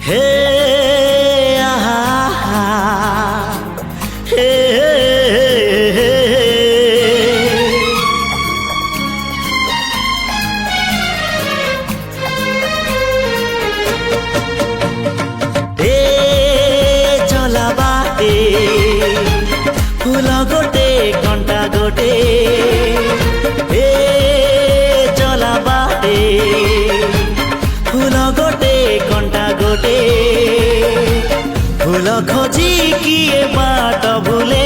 हे आहा हे चला बाटे फूल गोटे कंटा गोटे चला बाटे फूल गोटे कंटा गोटे फूल खोजी किए बाट भूले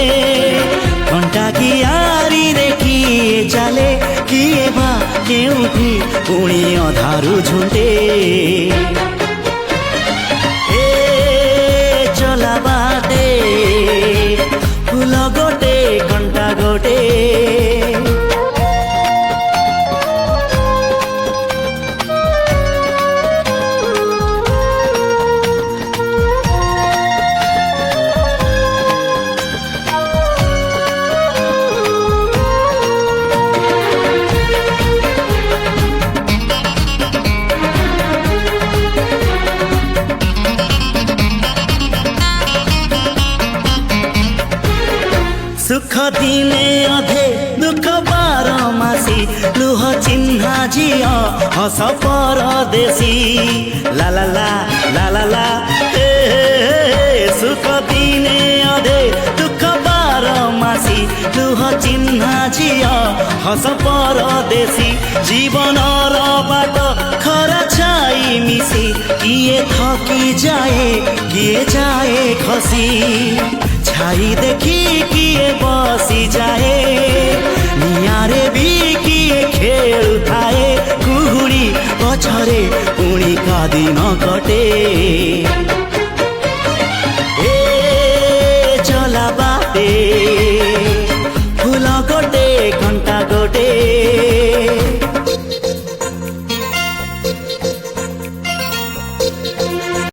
कंटा कियारी रे किए चले किए बा केउठी पुणी अधारू झुंटे चला बाटे फूल गोटे कंटा गोटे सुख दिने अधे दुख बारमासी लुह चिन्हा झियो हस परदेशी ला ला ला ला ला ला सुख दिने अधे दुख बारमासी लुह चिन्हा झियो हस परदेशी जीवन बाट खरा छाई मिसी किए थकी जाए किए जाए खसी छाई देखी किए बसी जाए नियारे भी किए खेल थाए कुहुड़ी पछरे पुणी का दिन कटे।